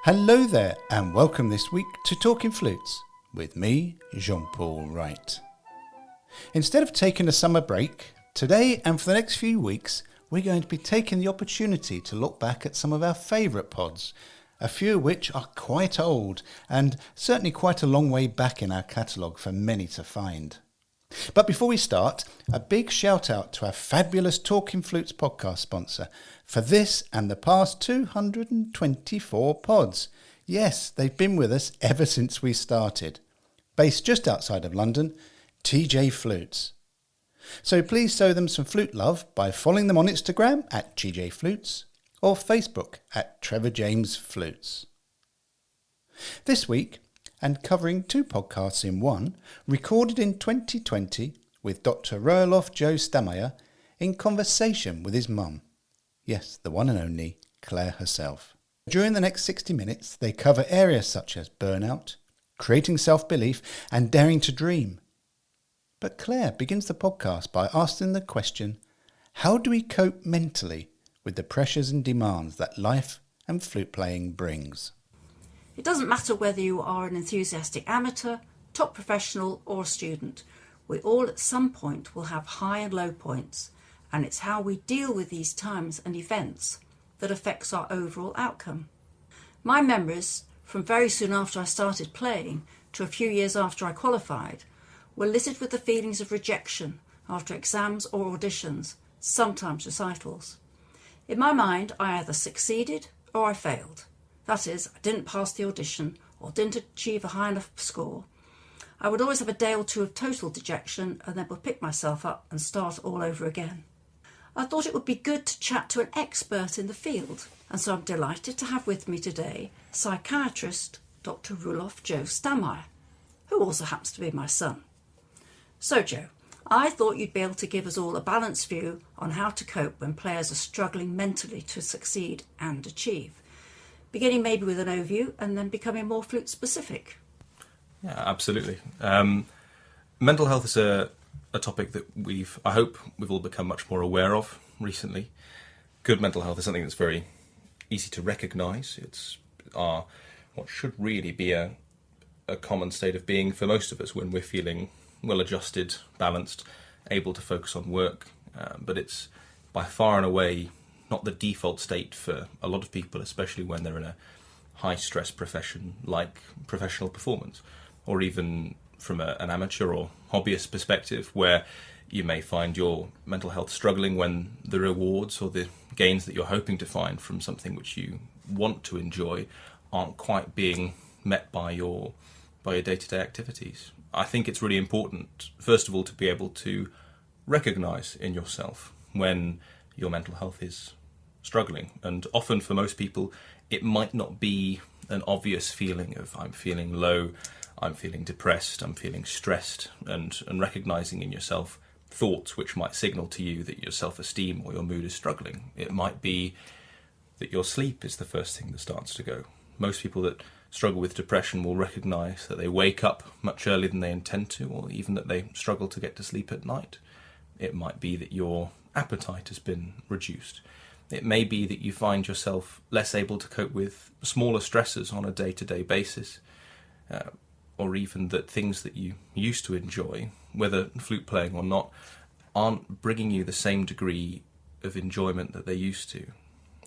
Hello there and welcome this week to Talking Flutes with me, Jean-Paul Wright. Instead of taking a summer break, today and for the next few weeks we're going to be taking the opportunity to look back at some of our favourite pods, a few of which are quite old and certainly quite a long way back in our catalogue for many to find. But before we start, a big shout out to our fabulous Talking Flutes podcast sponsor for this and the past 224 pods. Yes, they've been with us ever since we started. Based just outside of London, TJ Flutes. So please show them some flute love by following them on Instagram at TJ Flutes or Facebook at Trevor James Flutes. This week, and covering two podcasts in one, recorded in 2020 with Dr Joe Stammeijer in conversation with his mum. Yes, the one and only Clare herself. During the next 60 minutes, they cover areas such as burnout, creating self-belief, and daring to dream. But Clare begins the podcast by asking the question, how do we cope mentally with the pressures and demands that life and flute playing brings? It doesn't matter whether you are an enthusiastic amateur, top professional or a student. We all at some point will have high and low points, and it's how we deal with these times and events that affects our overall outcome. My memories from very soon after I started playing to a few years after I qualified were littered with the feelings of rejection after exams or auditions, sometimes recitals. In my mind, I either succeeded or I failed. That is, I didn't pass the audition or didn't achieve a high enough score. I would always have a day or two of total dejection and then would pick myself up and start all over again. I thought it would be good to chat to an expert in the field, and so I'm delighted to have with me today psychiatrist Dr Joe Stammeijer, who also happens to be my son. So Joe, I thought you'd be able to give us all a balanced view on how to cope when players are struggling mentally to succeed and achieve. Beginning maybe with an overview and then becoming more flute specific. Yeah, absolutely. Mental health is a topic that I hope we've all become much more aware of recently. Good mental health is something that's very easy to recognise. It's what should really be a common state of being for most of us when we're feeling well adjusted, balanced, able to focus on work. But it's by far and away not the default state for a lot of people, especially when they're in a high-stress profession like professional performance, or even from an amateur or hobbyist perspective, where you may find your mental health struggling when the rewards or the gains that you're hoping to find from something which you want to enjoy aren't quite being met by your day-to-day activities. I think it's really important, first of all, to be able to recognise in yourself when your mental health is struggling. And often for most people, it might not be an obvious feeling of I'm feeling low, I'm feeling depressed, I'm feeling stressed, and recognising in yourself thoughts which might signal to you that your self-esteem or your mood is struggling. It might be that your sleep is the first thing that starts to go. Most people that struggle with depression will recognise that they wake up much earlier than they intend to, or even that they struggle to get to sleep at night. It might be that your appetite has been reduced. It may be that you find yourself less able to cope with smaller stresses on a day-to-day basis, or even that things that you used to enjoy, whether flute playing or not, aren't bringing you the same degree of enjoyment that they used to.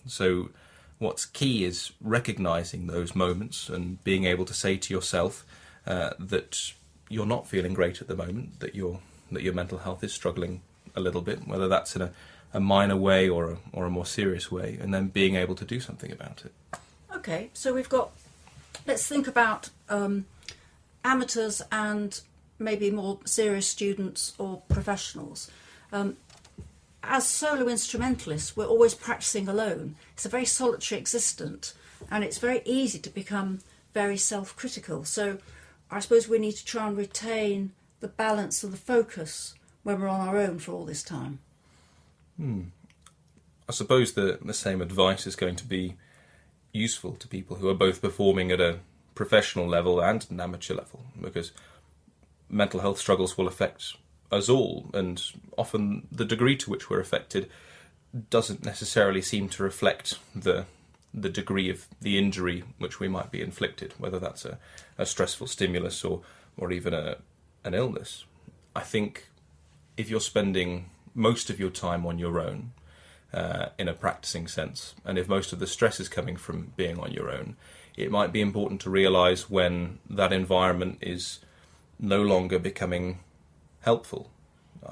So what's key is recognising those moments and being able to say to yourself that you're not feeling great at the moment, that your mental health is struggling a little bit, whether that's in a minor way or a more serious way, and then being able to do something about it. Okay, so let's think about amateurs and maybe more serious students or professionals. As solo instrumentalists, we're always practicing alone. It's a very solitary existence, and it's very easy to become very self-critical. So I suppose we need to try and retain the balance and the focus when we're on our own for all this time. I suppose the same advice is going to be useful to people who are both performing at a professional level and an amateur level, because mental health struggles will affect us all, and often the degree to which we're affected doesn't necessarily seem to reflect the the degree of the injury which we might be inflicted, whether that's a stressful stimulus or even an illness. I think if you're spending most of your time on your own, in a practicing sense, and if most of the stress is coming from being on your own, it might be important to realise when that environment is no longer becoming helpful.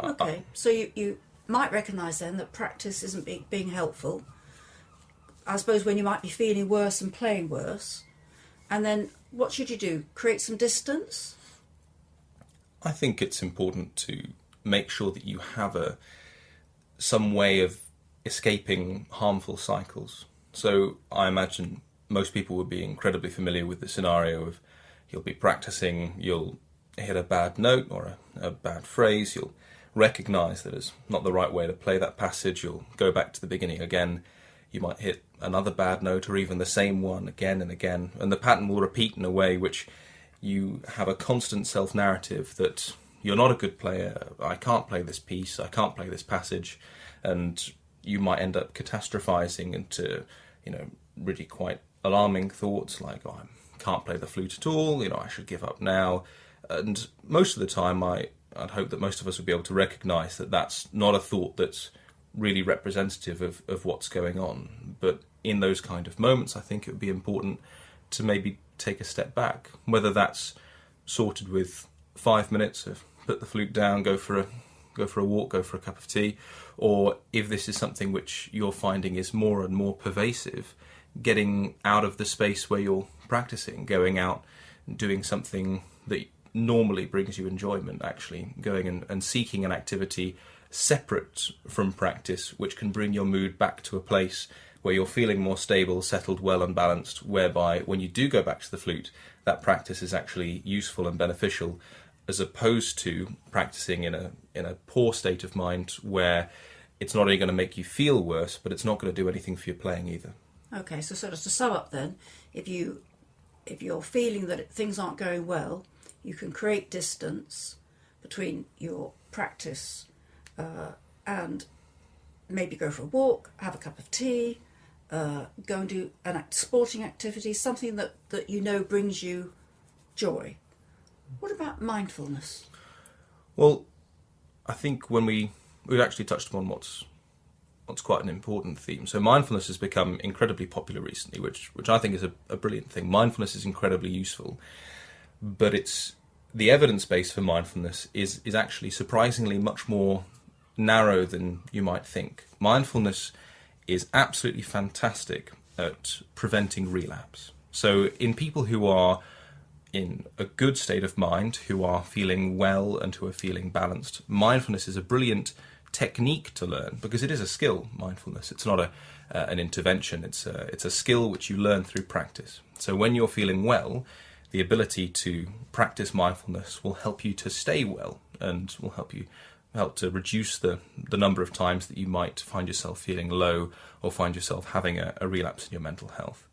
Okay, so you might recognise then that practice isn't being helpful. I suppose when you might be feeling worse and playing worse, and then what should you do? Create some distance? I think it's important to make sure that you have some way of escaping harmful cycles. So I imagine most people would be incredibly familiar with the scenario of you'll be practicing, you'll hit a bad note or a bad phrase, you'll recognise that it's not the right way to play that passage, you'll go back to the beginning again, you might hit another bad note or even the same one again and again, and the pattern will repeat in a way which you have a constant self-narrative that you're not a good player, I can't play this piece, I can't play this passage, and you might end up catastrophizing into, really quite alarming thoughts like, oh, I can't play the flute at all, I should give up now. And most of the time, I'd hope that most of us would be able to recognise that that's not a thought that's really representative of what's going on. But in those kind of moments, I think it would be important to maybe take a step back, whether that's sorted with 5 minutes of put the flute down, go for a walk, go for a cup of tea, or if this is something which you're finding is more and more pervasive, getting out of the space where you're practicing, going out and doing something that normally brings you enjoyment, actually going and seeking an activity separate from practice which can bring your mood back to a place where you're feeling more stable, settled, well and balanced, whereby when you do go back to the flute, that practice is actually useful and beneficial, as opposed to practicing in a poor state of mind where it's not only going to make you feel worse, but it's not going to do anything for your playing either. Okay, so sort of to sum up then, if you're feeling that things aren't going well, you can create distance between your practice and maybe go for a walk, have a cup of tea, go and do an sporting activity, something that brings you joy. What about mindfulness? Well, I think when we've actually touched upon what's quite an important theme. So mindfulness has become incredibly popular recently, which I think is a brilliant thing. Mindfulness is incredibly useful, but the evidence base for mindfulness is actually surprisingly much more narrow than you might think. Mindfulness is absolutely fantastic at preventing relapse. So in people who are in a good state of mind, who are feeling well and who are feeling balanced, mindfulness is a brilliant technique to learn, because it is a skill, mindfulness. It's not an intervention, it's a skill which you learn through practice. So when you're feeling well, the ability to practice mindfulness will help you to stay well and will help to reduce the number of times that you might find yourself feeling low or find yourself having a relapse in your mental health.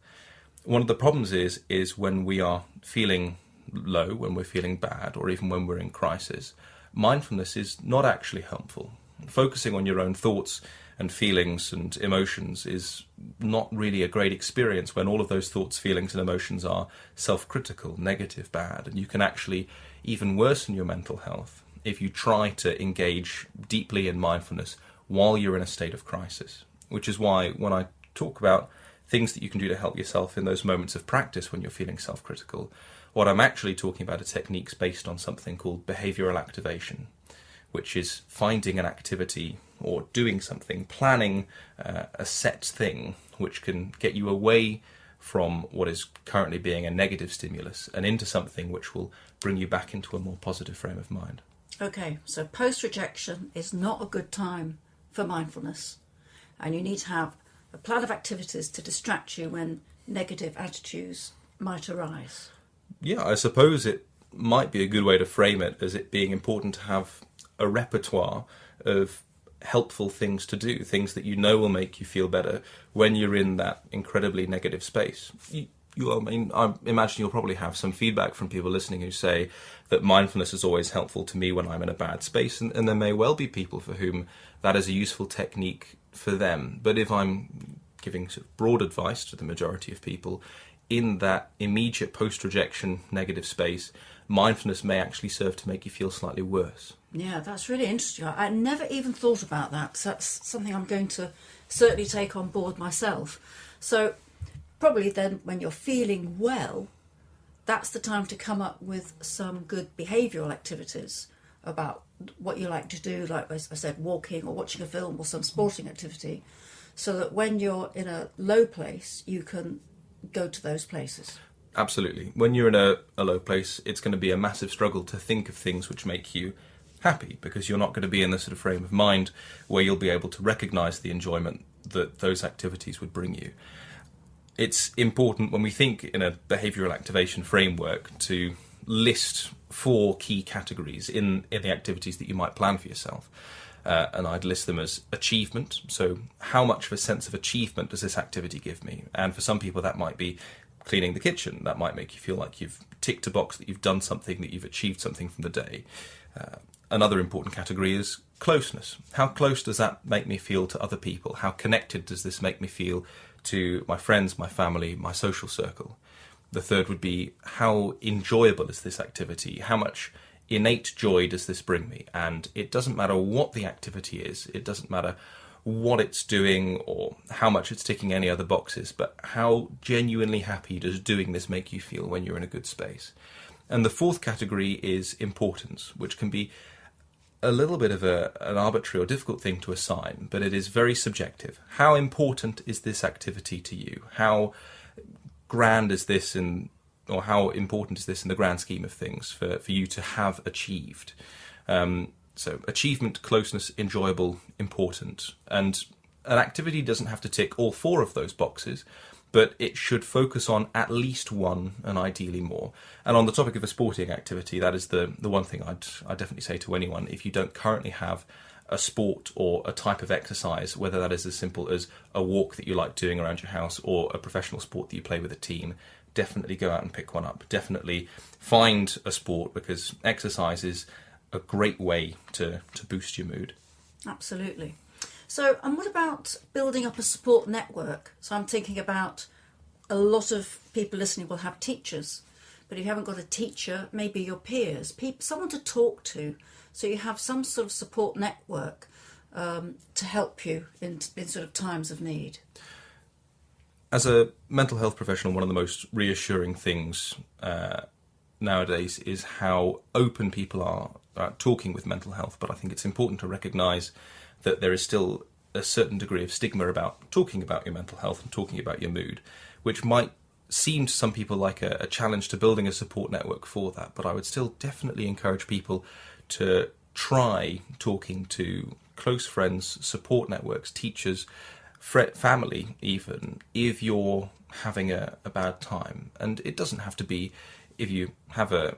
One of the problems is when we are feeling low, when we're feeling bad, or even when we're in crisis, mindfulness is not actually helpful. Focusing on your own thoughts and feelings and emotions is not really a great experience when all of those thoughts, feelings and emotions are self-critical, negative, bad, and you can actually even worsen your mental health if you try to engage deeply in mindfulness while you're in a state of crisis. Which is why when I talk about things that you can do to help yourself in those moments of practice when you're feeling self-critical, what I'm actually talking about are techniques based on something called behavioural activation, which is finding an activity or doing something, planning a set thing which can get you away from what is currently being a negative stimulus and into something which will bring you back into a more positive frame of mind. Okay, so post-rejection is not a good time for mindfulness, and you need to have a plan of activities to distract you when negative attitudes might arise. Yeah, I suppose it might be a good way to frame it as it being important to have a repertoire of helpful things to do, things that you know will make you feel better when you're in that incredibly negative space. I imagine you'll probably have some feedback from people listening who say that mindfulness is always helpful to me when I'm in a bad space, and there may well be people for whom that is a useful technique for them. But if I'm giving sort of broad advice to the majority of people, in that immediate post-rejection negative space, mindfulness may actually serve to make you feel slightly worse. Yeah, that's really interesting. I never even thought about that. So that's something I'm going to certainly take on board myself. So probably then when you're feeling well, that's the time to come up with some good behavioural activities about what you like to do, like as I said, walking or watching a film or some sporting activity, so that when you're in a low place, you can go to those places. Absolutely. When you're in a low place, it's going to be a massive struggle to think of things which make you happy, because you're not going to be in the sort of frame of mind where you'll be able to recognise the enjoyment that those activities would bring you. It's important when we think in a behavioural activation framework to list 4 key categories in the activities that you might plan for yourself. And I'd list them as achievement. So how much of a sense of achievement does this activity give me? And for some people that might be cleaning the kitchen. That might make you feel like you've ticked a box, that you've done something, that you've achieved something from the day. Another important category is closeness. How close does that make me feel to other people? How connected does this make me feel to my friends, my family, my social circle? The third would be, how enjoyable is this activity? How much innate joy does this bring me? And it doesn't matter what the activity is, it doesn't matter what it's doing or how much it's ticking any other boxes, but how genuinely happy does doing this make you feel when you're in a good space? And the fourth category is importance, which can be a little bit of an arbitrary or difficult thing to assign, but it is very subjective. How important is this activity to you? How grand is this or how important is this in the grand scheme of things for you to have achieved? So achievement, closeness, enjoyable, important. And an activity doesn't have to tick all 4 of those boxes, but it should focus on at least one and ideally more. And on the topic of a sporting activity, that is the one thing I'd definitely say to anyone. If you don't currently have a sport or a type of exercise, whether that is as simple as a walk that you like doing around your house or a professional sport that you play with a team, definitely go out and pick one up. Definitely find a sport, because exercise is a great way to boost your mood. Absolutely. So, and what about building up a support network? So I'm thinking about a lot of people listening will have teachers, but if you haven't got a teacher, maybe your peers, someone to talk to, so you have some sort of support network to help you in sort of times of need. As a mental health professional, one of the most reassuring things nowadays is how open people are talking with mental health, but I think it's important to recognise that there is still a certain degree of stigma about talking about your mental health and talking about your mood, which might seem to some people like a challenge to building a support network for that. But I would still definitely encourage people to try talking to close friends, support networks, teachers, family even, if you're having a bad time. And it doesn't have to be, if you have a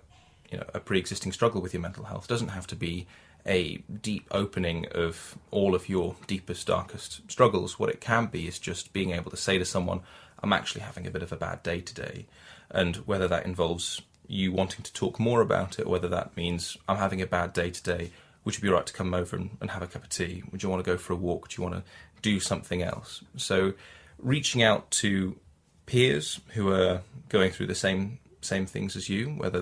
pre-existing struggle with your mental health, it doesn't have to be a deep opening of all of your deepest, darkest struggles. What it can be is just being able to say to someone, I'm actually having a bit of a bad day today. And whether that involves you wanting to talk more about it, or whether that means I'm having a bad day today, would you be all right to come over and have a cup of tea? Would you want to go for a walk? Do you want to do something else? So reaching out to peers who are going through the same things as you, whether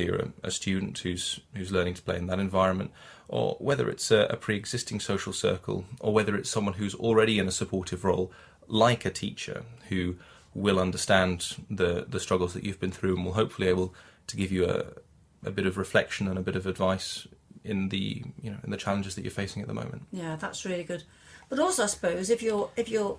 you're a student who's learning to play in that environment, or whether it's a pre-existing social circle, or whether it's someone who's already in a supportive role, like a teacher, who will understand the struggles that you've been through and will hopefully able to give you a bit of reflection and a bit of advice in the challenges that you're facing at the moment. Yeah, that's really good. But also, I suppose, if you're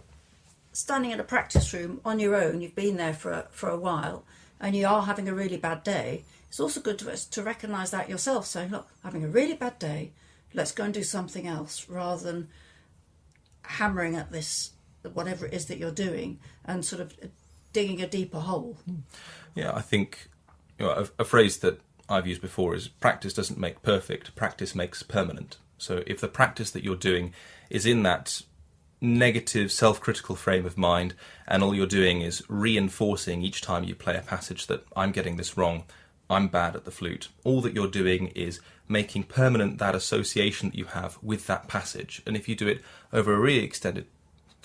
standing in a practice room on your own, you've been there for a while, and you are having a really bad day, it's also good to recognise that yourself, saying, look, having a really bad day, let's go and do something else, rather than hammering at this, whatever it is that you're doing, and sort of digging a deeper hole. Yeah, I think a phrase that I've used before is, practice doesn't make perfect, practice makes permanent. So if the practice that you're doing is in that negative, self-critical frame of mind, and all you're doing is reinforcing each time you play a passage that I'm getting this wrong, I'm bad at the flute, all that you're doing is making permanent that association that you have with that passage. And if you do it over a really extended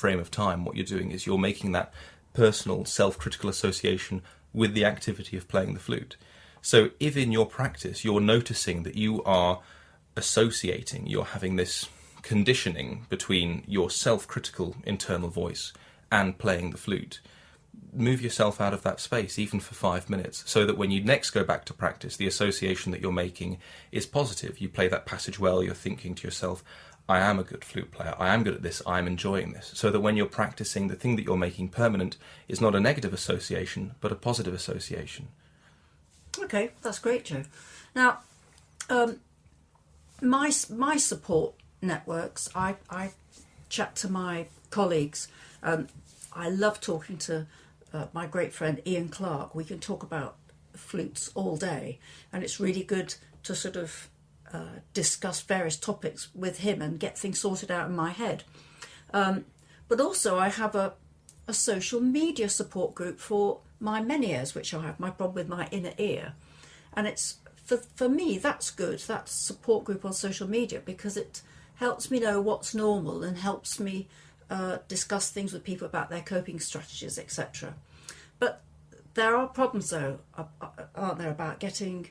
frame of time, what you're doing is you're making that personal self-critical association with the activity of playing the flute. So if in your practice you're noticing that you are associating, you're having this conditioning between your self-critical internal voice and playing the flute, move yourself out of that space, even for 5 minutes, so that when you next go back to practice, the association that you're making is positive. You play that passage well, you're thinking to yourself, I am a good flute player, I am good at this, I'm enjoying this. So that when you're practicing, the thing that you're making permanent is not a negative association, but a positive association. Okay, that's great, Joe. Now, my support networks, I chat to my colleagues. I love talking to my great friend Ian Clark. We can talk about flutes all day, and it's really good to sort of discuss various topics with him and get things sorted out in my head. But also I have a social media support group for my Meniers, which I have my problem with my inner ear. And it's for me, that's good, that support group on social media, because it helps me know what's normal and helps me discuss things with people about their coping strategies, etc. But there are problems, though, aren't there, about getting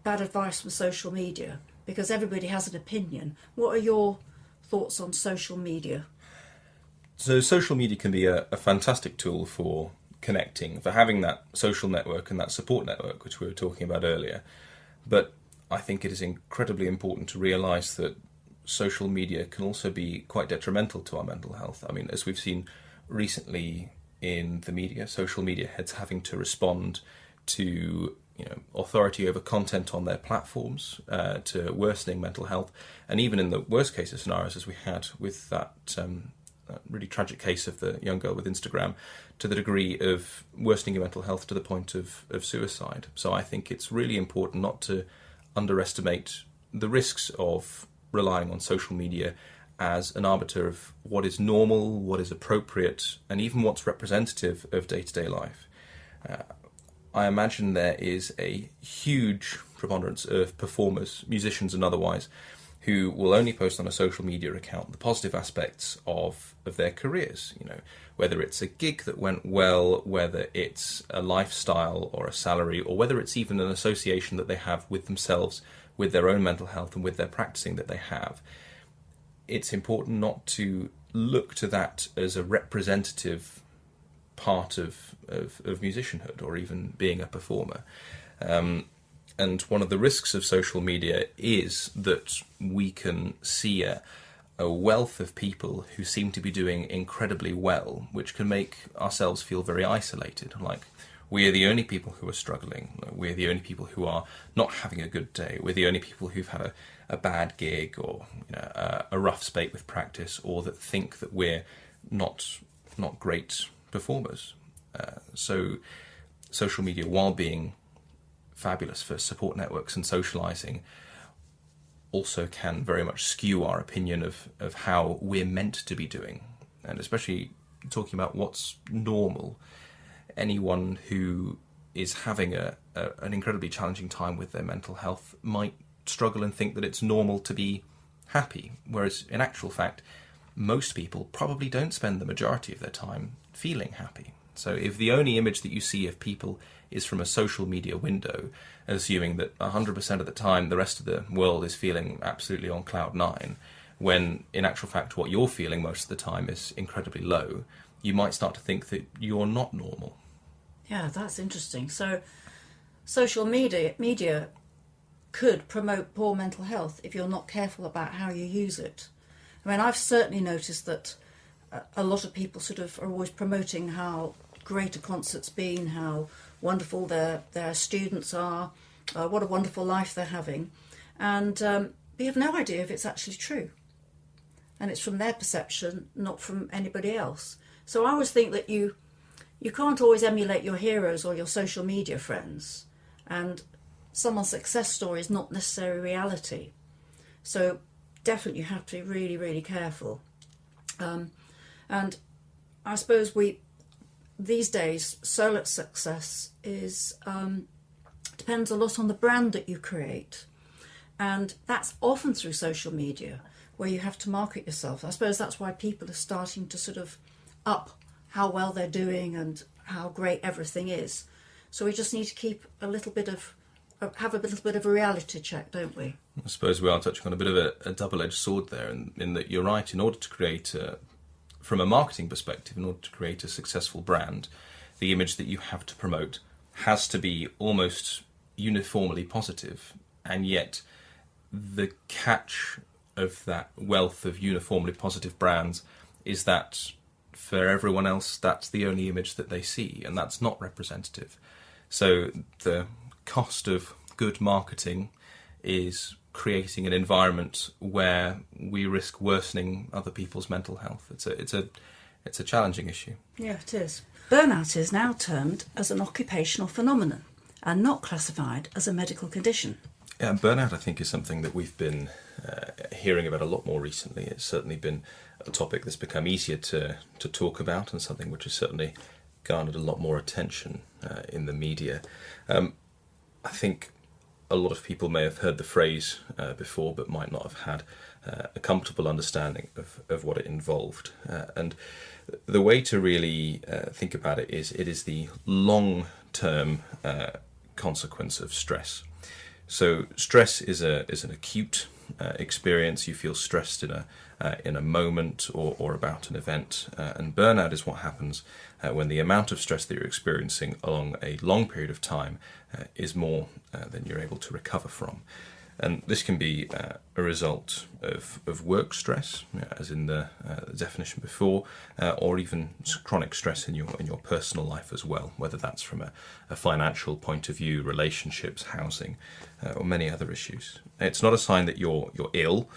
bad advice from social media, because everybody has an opinion. What are your thoughts on social media? So social media can be a fantastic tool for connecting, for having that social network and that support network, which we were talking about earlier. But I think it is incredibly important to realise that social media can also be quite detrimental to our mental health. I mean, as we've seen recently in the media, social media heads having to respond to authority over content on their platforms, to worsening mental health, and even in the worst case of scenarios, as we had with that really tragic case of the young girl with Instagram, to the degree of worsening your mental health to the point of suicide. So I think it's really important not to underestimate the risks of relying on social media as an arbiter of what is normal, what is appropriate, and even what's representative of day-to-day life. I imagine there is a huge preponderance of performers, musicians and otherwise, who will only post on a social media account the positive aspects of their careers, whether it's a gig that went well, whether it's a lifestyle or a salary, or whether it's even an association that they have with themselves, with their own mental health and with their practicing that they have. It's important not to look to that as a representative part of musicianhood or even being a performer. And one of the risks of social media is that we can see a wealth of people who seem to be doing incredibly well, which can make ourselves feel very isolated, like we are the only people who are struggling, we're the only people who are not having a good day, we're the only people who've had a bad gig or a rough spate with practice, or that think that we're not great performers. So social media, while being fabulous for support networks and socialising, also can very much skew our opinion of how we're meant to be doing. And especially talking about what's normal, anyone who is having an incredibly challenging time with their mental health might struggle and think that it's normal to be happy, whereas in actual fact, most people probably don't spend the majority of their time feeling happy. So if the only image that you see of people is from a social media window, assuming that 100% of the time the rest of the world is feeling absolutely on cloud nine, when in actual fact what you're feeling most of the time is incredibly low, you might start to think that you're not normal. Yeah, that's interesting. So social media could promote poor mental health if you're not careful about how you use it. I mean, I've certainly noticed that a lot of people sort of are always promoting how great a concert's been, how wonderful their students are, what a wonderful life they're having, and we have no idea if it's actually true. And it's from their perception, not from anybody else. So I always think that you can't always emulate your heroes or your social media friends, and someone's success story is not necessarily reality. So definitely you have to be really, really careful. And I suppose these days, solo success is depends a lot on the brand that you create. And that's often through social media, where you have to market yourself. I suppose that's why people are starting to sort of up how well they're doing and how great everything is. So we just need to keep have a little bit of a reality check, don't we? I suppose we are touching on a bit of a double-edged sword there, in that you're right. In order to create, from a marketing perspective, in order to create a successful brand, the image that you have to promote has to be almost uniformly positive, and yet the catch of that wealth of uniformly positive brands is that for everyone else, that's the only image that they see, and that's not representative. So the cost of good marketing is creating an environment where we risk worsening other people's mental health. It's a challenging issue. Yeah, it is. Burnout is now termed as an occupational phenomenon and not classified as a medical condition. Yeah, burnout, I think, is something that we've been hearing about a lot more recently. It's certainly been a topic that's become easier to talk about, and something which has certainly garnered a lot more attention in the media. I think a lot of people may have heard the phrase before, but might not have had a comfortable understanding of what it involved. And the way to really think about it is the long-term consequence of stress. So stress is an acute experience. You feel stressed in a moment or about an event, and burnout is what happens when the amount of stress that you're experiencing along a long period of time is more than you're able to recover from. And this can be a result of work stress, as in the definition before, or even chronic stress in your personal life as well, whether that's from a financial point of view, relationships, housing, or many other issues. It's not a sign that you're ill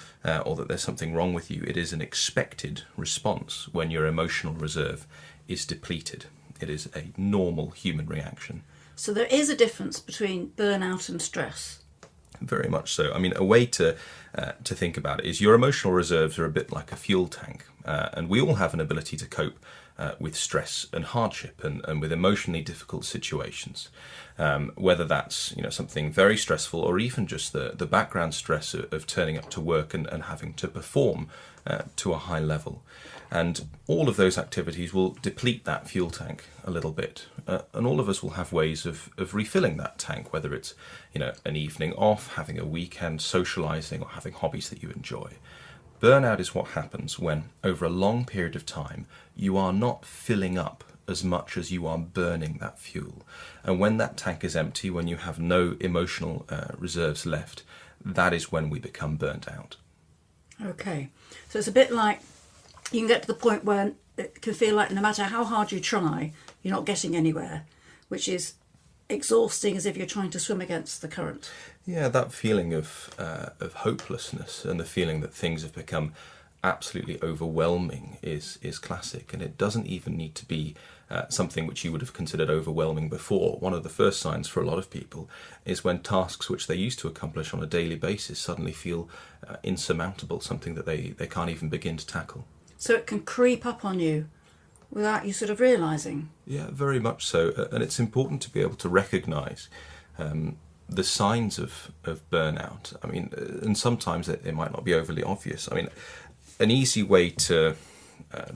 or that there's something wrong with you. It is an expected response when your emotional reserve is depleted. It is a normal human reaction. So there is a difference between burnout and stress. Very much so. I mean, a way to think about it is your emotional reserves are a bit like a fuel tank, and we all have an ability to cope with stress and hardship and with emotionally difficult situations, whether that's something very stressful or even just the background stress of turning up to work and having to perform to a high level. And all of those activities will deplete that fuel tank a little bit. And all of us will have ways of refilling that tank, whether it's an evening off, having a weekend, socialising, or having hobbies that you enjoy. Burnout is what happens when, over a long period of time, you are not filling up as much as you are burning that fuel. And when that tank is empty, when you have no emotional reserves left, that is when we become burnt out. Okay, so it's a bit like you can get to the point where it can feel like no matter how hard you try, you're not getting anywhere, which is exhausting, as if you're trying to swim against the current. Yeah, that feeling of hopelessness and the feeling that things have become absolutely overwhelming is classic, and it doesn't even need to be something which you would have considered overwhelming before. One of the first signs for a lot of people is when tasks which they used to accomplish on a daily basis suddenly feel insurmountable, something that they can't even begin to tackle. So it can creep up on you without you sort of realising. Yeah, very much so. And it's important to be able to recognise the signs of burnout. I mean, and sometimes they might not be overly obvious. I mean, an easy way to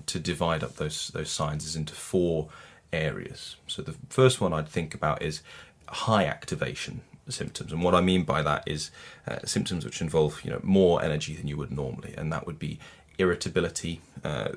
divide up those signs is into 4 areas. So the first one I'd think about is high activation symptoms, and what I mean by that is symptoms which involve more energy than you would normally, and that would be irritability,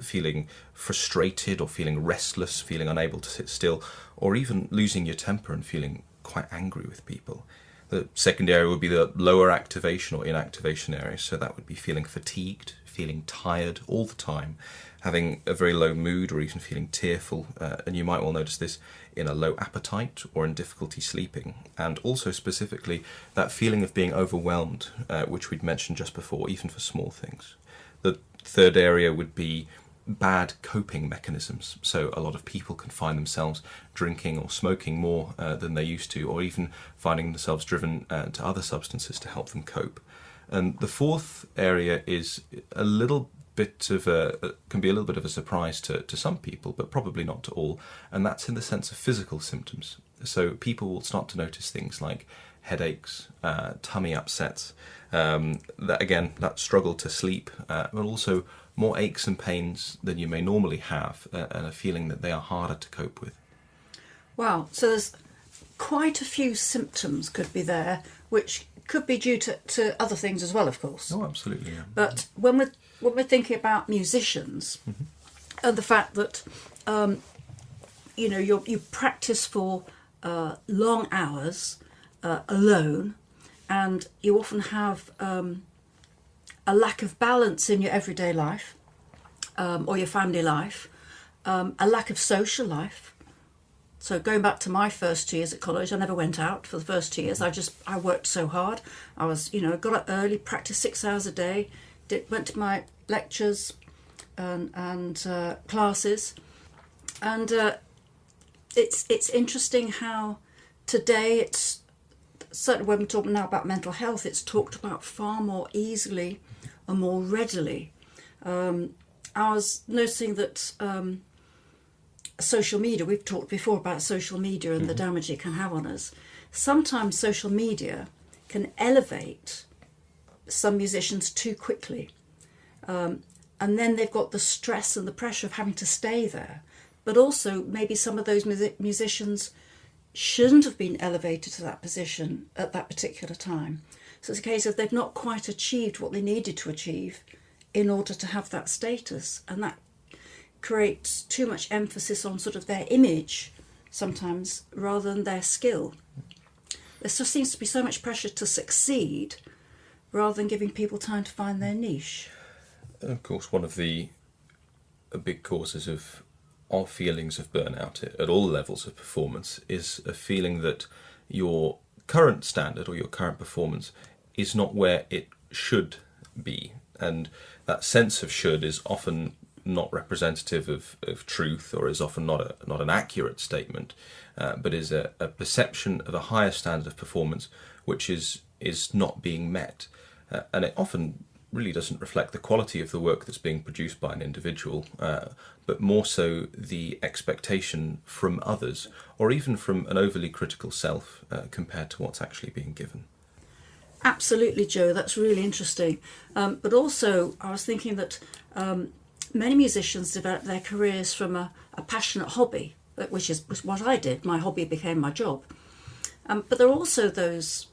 feeling frustrated or feeling restless, feeling unable to sit still, or even losing your temper and feeling quite angry with people. The second area would be the lower activation or inactivation area, so that would be feeling fatigued, feeling tired all the time, having a very low mood or even feeling tearful, and you might well notice this in a low appetite or in difficulty sleeping, and also specifically that feeling of being overwhelmed, which we'd mentioned just before, even for small things. The third area would be bad coping mechanisms. So a lot of people can find themselves drinking or smoking more than they used to, or even finding themselves driven to other substances to help them cope. And the fourth area is a little bit of can be a little bit of a surprise to some people, but probably not to all, and that's in the sense of physical symptoms. So people will start to notice things like headaches, tummy upsets, that struggle to sleep, but also more aches and pains than you may normally have, and a feeling that they are harder to cope with. Wow, so there's quite a few symptoms could be there, which could be due to other things as well, of course. Oh, absolutely, yeah. But when we're thinking about musicians, and the fact that you practice for long hours alone, and you often have a lack of balance in your everyday life or your family life, a lack of social life. So going back to my first 2 years at college, I never went out for the first 2 years. I worked so hard. I was, got up early, practiced 6 hours a day, went to my lectures and classes. And it's interesting how today it's, certainly when we're talking now about mental health, it's talked about far more easily and more readily. I was noticing that social media, we've talked before about social media and the damage it can have on us. Sometimes social media can elevate some musicians too quickly. And then they've got the stress and the pressure of having to stay there. But also maybe some of those musicians shouldn't have been elevated to that position at that particular time. So it's a case of they've not quite achieved what they needed to achieve in order to have that status. And that creates too much emphasis on sort of their image sometimes rather than their skill. There just seems to be so much pressure to succeed rather than giving people time to find their niche. Of course, one of the big causes of feelings of burnout at all levels of performance is a feeling that your current standard or your current performance is not where it should be. And that sense of should is often not representative of truth, or is often not an accurate statement, but is a perception of a higher standard of performance which is not being met. And it often really doesn't reflect the quality of the work that's being produced by an individual, but more so the expectation from others, or even from an overly critical self compared to what's actually being given. Absolutely, Joe, that's really interesting. But also, I was thinking that many musicians develop their careers from a passionate hobby, which was what I did. My hobby became my job. But there are also those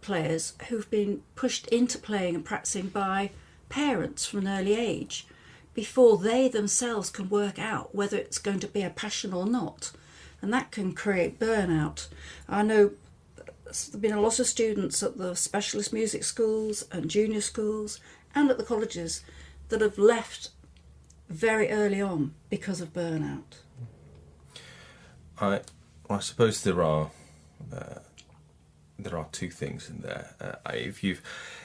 players who've been pushed into playing and practicing by parents from an early age before they themselves can work out whether it's going to be a passion or not. And that can create burnout. I know there's been a lot of students at the specialist music schools and junior schools and at the colleges that have left very early on because of burnout. I suppose there are two things in there.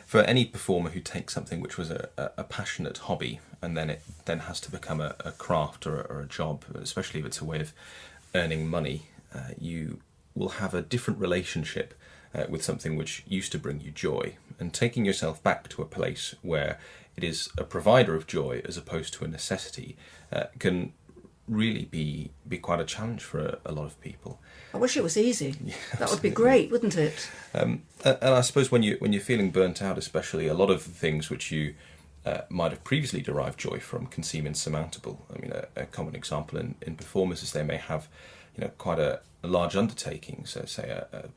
For any performer who takes something which was a passionate hobby and then it has to become a craft or a job, especially if it's a way of earning money, you will have a different relationship with something which used to bring you joy, and taking yourself back to a place where it is a provider of joy as opposed to a necessity can really be quite a challenge for a lot of people. I wish it was easy. Yeah, that would be great, wouldn't it? And I suppose when you're feeling burnt out, especially, a lot of the things which you might have previously derived joy from can seem insurmountable. I mean, a common example in performers is they may have, quite a large undertaking. So, say a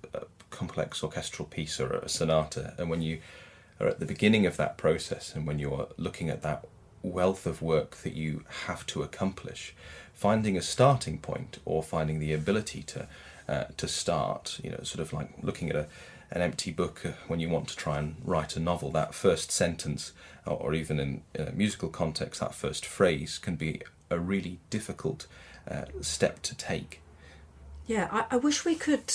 complex orchestral piece or a sonata, and when you are at the beginning of that process, and when you are looking at that wealth of work that you have to accomplish, finding a starting point or finding the ability to start, sort of like looking at an empty book when you want to try and write a novel, that first sentence, or even in a musical context, that first phrase can be a really difficult step to take. Yeah, I wish we could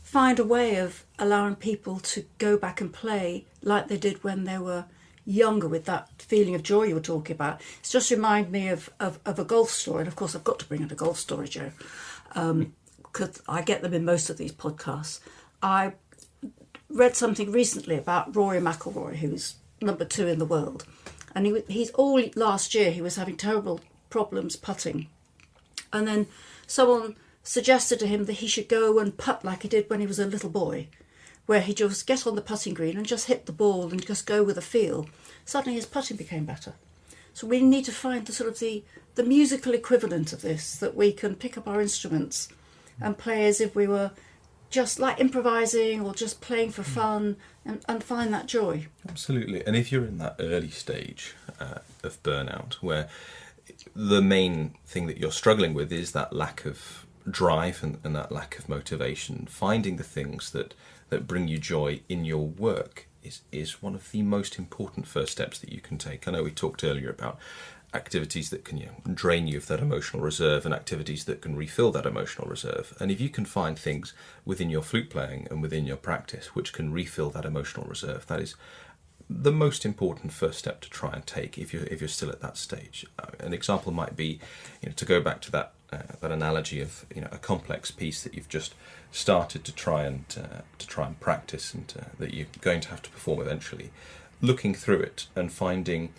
find a way of allowing people to go back and play like they did when they were younger, with that feeling of joy you were talking about. It's just reminded me of a golf story, and of course I've got to bring in a golf story, Joe, because I get them in most of these podcasts. I read something recently about Rory McIlroy, who's number 2 in the world, and he's all last year he was having terrible problems putting, and then someone suggested to him that he should go and putt like he did when he was a little boy, where he'd just get on the putting green and just hit the ball and just go with a feel, suddenly his putting became better. So we need to find the sort of the musical equivalent of this, that we can pick up our instruments and play as if we were just like improvising or just playing for fun, and find that joy. Absolutely. And if you're in that early stage of burnout, where the main thing that you're struggling with is that lack of drive and that lack of motivation, finding the things that bring you joy in your work is one of the most important first steps that you can take. I know we talked earlier about activities that can drain you of that emotional reserve and activities that can refill that emotional reserve. And if you can find things within your flute playing and within your practice which can refill that emotional reserve, that is the most important first step to try and take if you're still at that stage. An example might be, to go back to that analogy of a complex piece that you've just started to try and practice, and that you're going to have to perform eventually. Looking through it and finding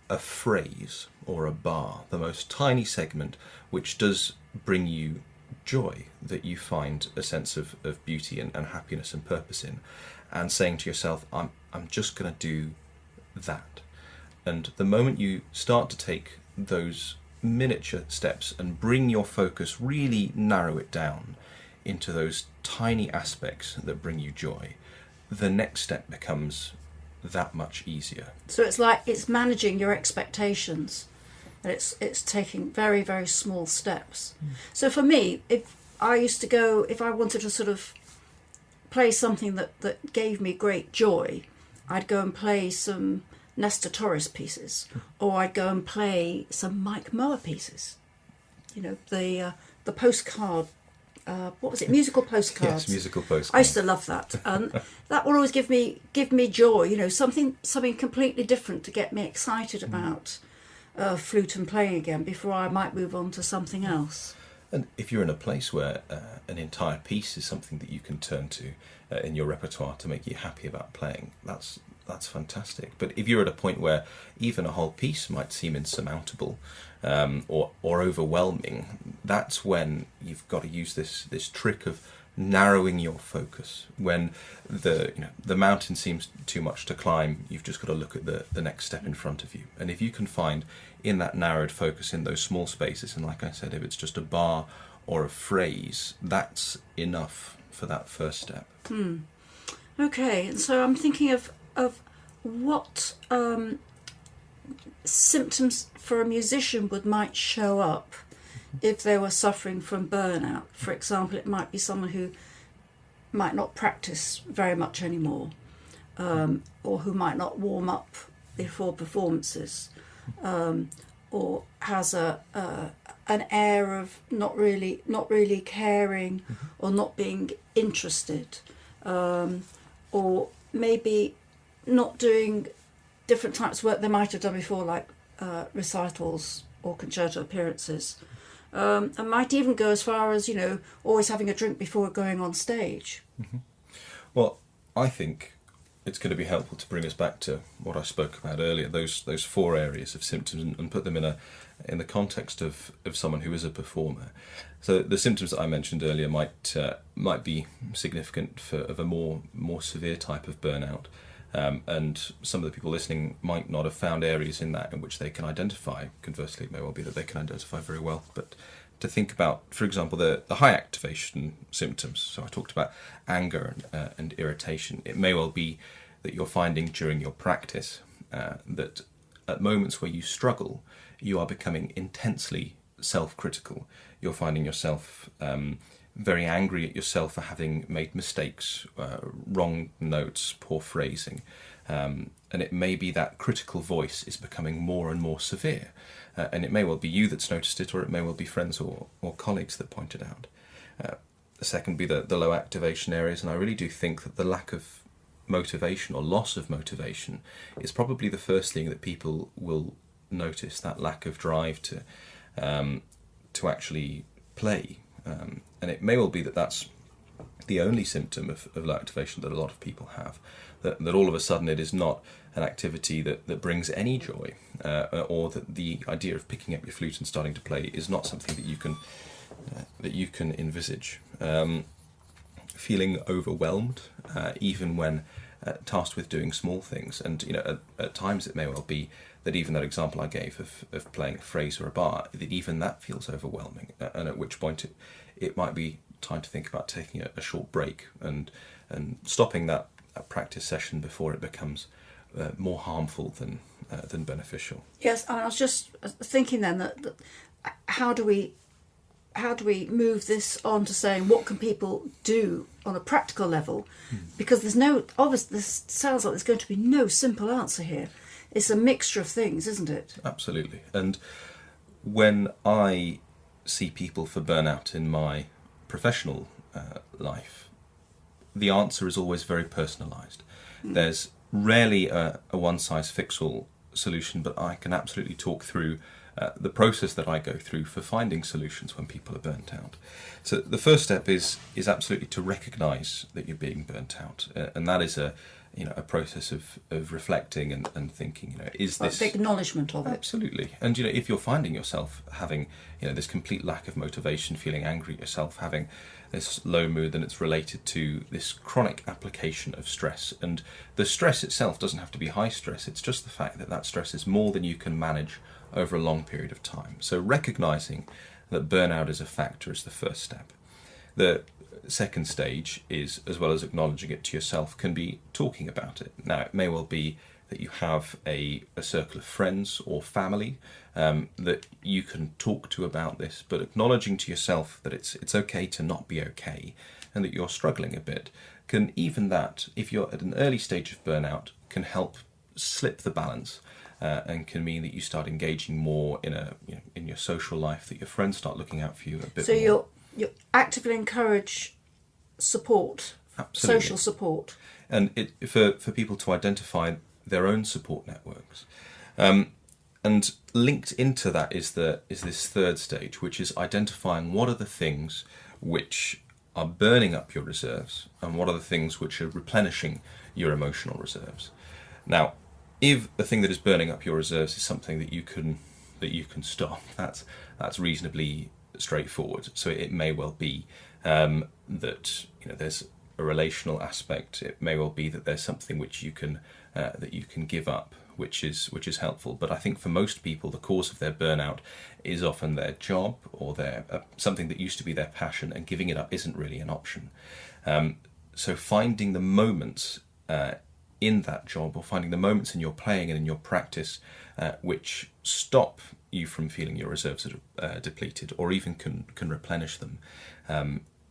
a phrase or a bar, the most tiny segment, which does bring you joy, that you find a sense of beauty and happiness and purpose in, and saying to yourself, I'm just going to do that. And the moment you start to take those miniature steps and bring your focus, really narrow it down into those tiny aspects that bring you joy, the next step becomes that much easier. So it's managing your expectations. It's taking very, very small steps. So for me, if I wanted to sort of play something that gave me great joy, I'd go and play some Nestor Torres pieces, or I'd go and play some Mike Mower pieces. The postcard. What was it? Musical postcards. Yes, musical postcards. I used to love that, and that would always give me joy. Something completely different to get me excited about flute and playing again before I might move on to something else. And if you're in a place where an entire piece is something that you can turn to in your repertoire to make you happy about playing, that's fantastic. But if you're at a point where even a whole piece might seem insurmountable or overwhelming, that's when you've got to use this trick of narrowing your focus. When the mountain seems too much to climb, you've just got to look at the next step in front of you. And if you can find in that narrowed focus, in those small spaces, and like I said, if it's just a bar or a phrase, that's enough for that first step. Okay, and so I'm thinking of what symptoms for a musician might show up if they were suffering from burnout. For example, it might be someone who might not practice very much anymore, or who might not warm up before performances, or has an air of not really caring, or not being interested, or maybe not doing different types of work they might have done before, like recitals or concerto appearances, and might even go as far as always having a drink before going on stage. Well, I think it's going to be helpful to bring us back to what I spoke about earlier, those 4 areas of symptoms, and put them in the context of someone who is a performer. So the symptoms that I mentioned earlier might be significant of a more severe type of burnout, and some of the people listening might not have found areas in that in which they can identify. Conversely, it may well be that they can identify very well. But to think about, for example, the high activation symptoms. So I talked about anger and irritation. It may well be that you're finding during your practice that at moments where you struggle, you are becoming intensely self-critical. You're finding yourself very angry at yourself for having made mistakes, wrong notes, poor phrasing. And it may be that critical voice is becoming more and more severe. And it may well be you that's noticed it, or it may well be friends or colleagues that point it out. The second be the low activation areas, and I really do think that the lack of motivation or loss of motivation is probably the first thing that people will notice, that lack of drive to actually play. And it may well be that that's the only symptom of low activation that a lot of people have, that all of a sudden it is not an activity that brings any joy, or that the idea of picking up your flute and starting to play is not something that you can that you can envisage. Feeling overwhelmed, even when tasked with doing small things, and at times it may well be that even that example I gave of playing a phrase or a bar, that even that feels overwhelming, and at which point it might be time to think about taking a short break and stopping that practice session before it becomes more harmful than beneficial. Yes, I was just thinking then that how do we move this on to saying what can people do on a practical level? Because this sounds like there's going to be no simple answer here. It's a mixture of things, isn't it? Absolutely. And when I see people for burnout in my professional life, the answer is always very personalised. There's rarely a one-size-fits-all solution, but I can absolutely talk through the process that I go through for finding solutions when people are burnt out. So the first step is absolutely to recognise that you're being burnt out, and that is a process of reflecting and thinking. Is this the acknowledgement of it? Absolutely. And if you're finding yourself having this complete lack of motivation, feeling angry at yourself, having this low mood, then it's related to this chronic application of stress. And the stress itself doesn't have to be high stress. It's just the fact that stress is more than you can manage over a long period of time. So recognising that burnout is a factor is the first step. The second stage is, as well as acknowledging it to yourself, can be talking about it. Now, it may well be that you have a circle of friends or family that you can talk to about this, but acknowledging to yourself that it's okay to not be okay and that you're struggling a bit, can even that, if you're at an early stage of burnout, can help slip the balance and can mean that you start engaging more in your social life, that your friends start looking out for you a bit more. So you actively encourage support, Absolutely. social support. And for people to identify their own support networks. And linked into that is this third stage, which is identifying what are the things which are burning up your reserves and what are the things which are replenishing your emotional reserves. Now, if the thing that is burning up your reserves is something that you can stop, that's reasonably straightforward. So it may well be that there's a relational aspect. It may well be that there's something which you can give up, which is helpful. But I think for most people, the cause of their burnout is often their job or their something that used to be their passion, and giving it up isn't really an option. So finding the moments in that job, or finding the moments in your playing and in your practice which stop you from feeling your reserves are depleted, or even can replenish them,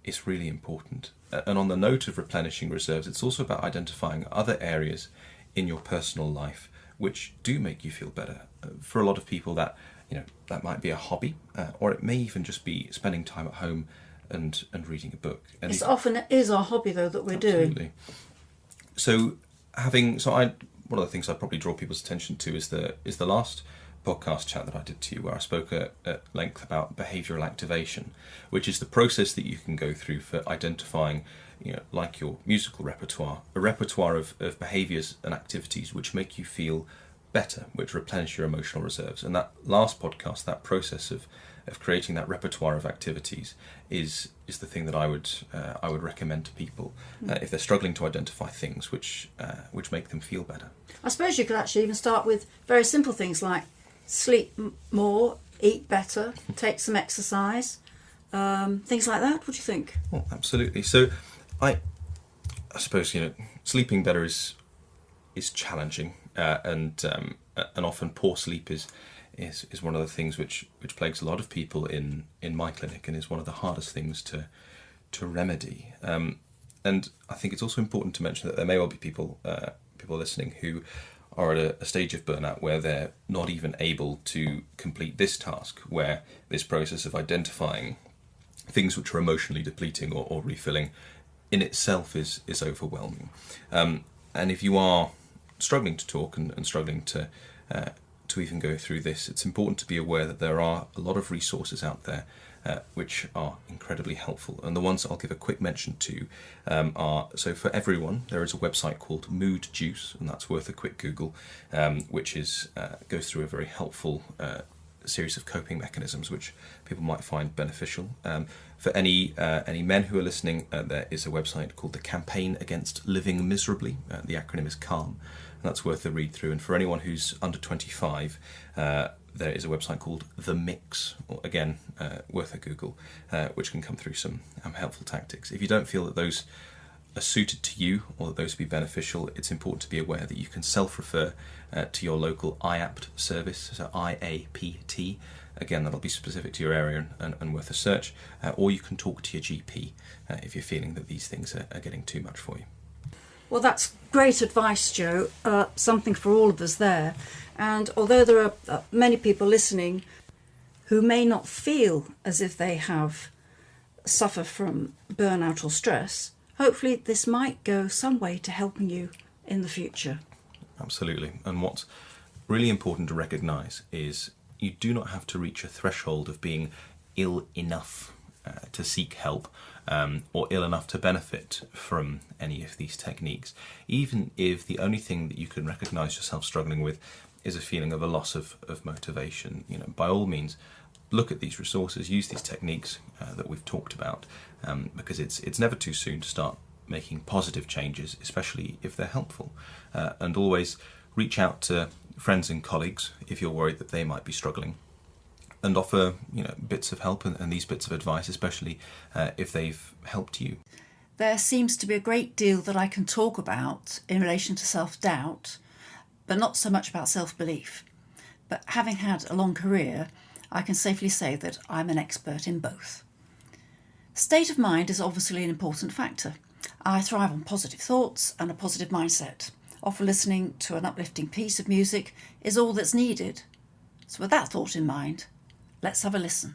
is really important. And on the note of replenishing reserves, it's also about identifying other areas in your personal life which do make you feel better. For a lot of people, that might be a hobby, or it may even just be spending time at home and reading a book. And It often is our hobby, though, that we're doing. So one of the things I probably draw people's attention to is the last podcast chat that I did to you, where I spoke at length about behavioural activation, which is the process that you can go through for identifying, like your musical repertoire, a repertoire of behaviours and activities which make you feel better, which replenish your emotional reserves. And that last podcast, that process of creating that repertoire of activities is the thing that I would recommend to people if they're struggling to identify things which make them feel better. I suppose you could actually even start with very simple things like sleep more, eat better, take some exercise, things like that. What do you think? Well, absolutely. So I suppose sleeping better is challenging, and often poor sleep is one of the things which plagues a lot of people in my clinic, and is one of the hardest things to remedy. And I think it's also important to mention that there may well be people listening who are at a stage of burnout where they're not even able to complete this task, where this process of identifying things which are emotionally depleting or refilling in itself is overwhelming. And if you are struggling to talk and struggling to even go through this, it's important to be aware that there are a lot of resources out there which are incredibly helpful. And the ones that I'll give a quick mention to are, so for everyone, there is a website called Mood Juice, and that's worth a quick Google, which goes through a very helpful series of coping mechanisms which people might find beneficial. For any men who are listening, there is a website called the Campaign Against Living Miserably. The acronym is CALM, and that's worth a read through. And for anyone who's under 25, there is a website called The Mix, or again, worth a Google, which can come through some helpful tactics. If you don't feel that those are suited to you or that those would be beneficial, it's important to be aware that you can self-refer to your local IAPT service, so IAPT. Again, that'll be specific to your area and worth a search, or you can talk to your GP if you're feeling that these things are getting too much for you. Well, that's great advice, Joe. Something for all of us there. And although there are many people listening who may not feel as if they suffer from burnout or stress, hopefully this might go some way to helping you in the future. Absolutely. And what's really important to recognise is you do not have to reach a threshold of being ill enough to seek help, or ill enough to benefit from any of these techniques. Even if the only thing that you can recognise yourself struggling with is a feeling of a loss of motivation, by all means, look at these resources, use these techniques that we've talked about, because it's never too soon to start making positive changes, especially if they're helpful. And always reach out to friends and colleagues if you're worried that they might be struggling, and offer bits of help and these bits of advice, especially if they've helped you. There seems to be a great deal that I can talk about in relation to self-doubt, but not so much about self-belief. But having had a long career, I can safely say that I'm an expert in both. State of mind is obviously an important factor. I thrive on positive thoughts and a positive mindset. Often listening to an uplifting piece of music is all that's needed. So with that thought in mind, let's have a listen.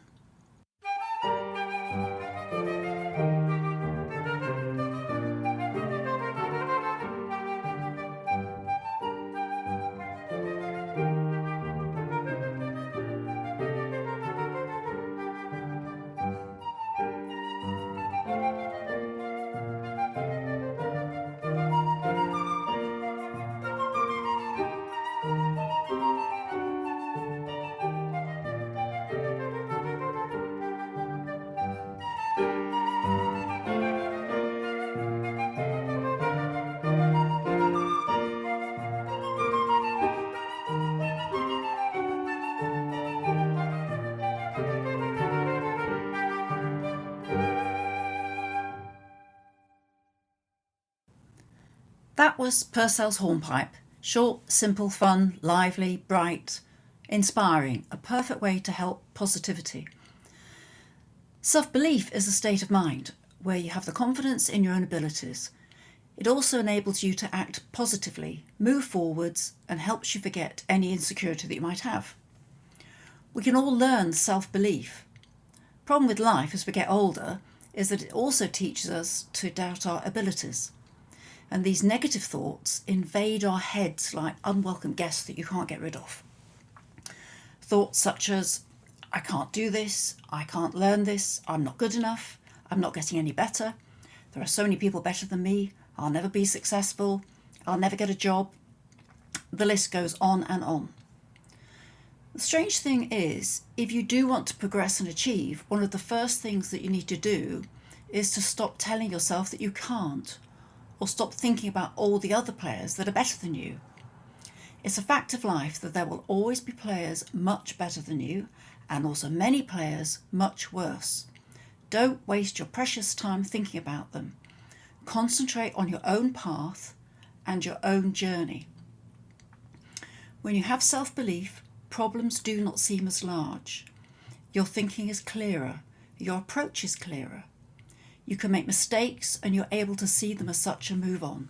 That was Purcell's hornpipe. Short, simple, fun, lively, bright, inspiring. A perfect way to help positivity. Self-belief is a state of mind where you have the confidence in your own abilities. It also enables you to act positively, move forwards, and helps you forget any insecurity that you might have. We can all learn self-belief. Problem with life as we get older is that it also teaches us to doubt our abilities. And these negative thoughts invade our heads like unwelcome guests that you can't get rid of. Thoughts such as, I can't do this, I can't learn this, I'm not good enough, I'm not getting any better, there are so many people better than me, I'll never be successful, I'll never get a job. The list goes on and on. The strange thing is, if you do want to progress and achieve, one of the first things that you need to do is to stop telling yourself that you can't, or stop thinking about all the other players that are better than you. It's a fact of life that there will always be players much better than you, and also many players much worse. Don't waste your precious time thinking about them. Concentrate on your own path and your own journey. When you have self-belief, problems do not seem as large. Your thinking is clearer, your approach is clearer. You can make mistakes and you're able to see them as such and move on.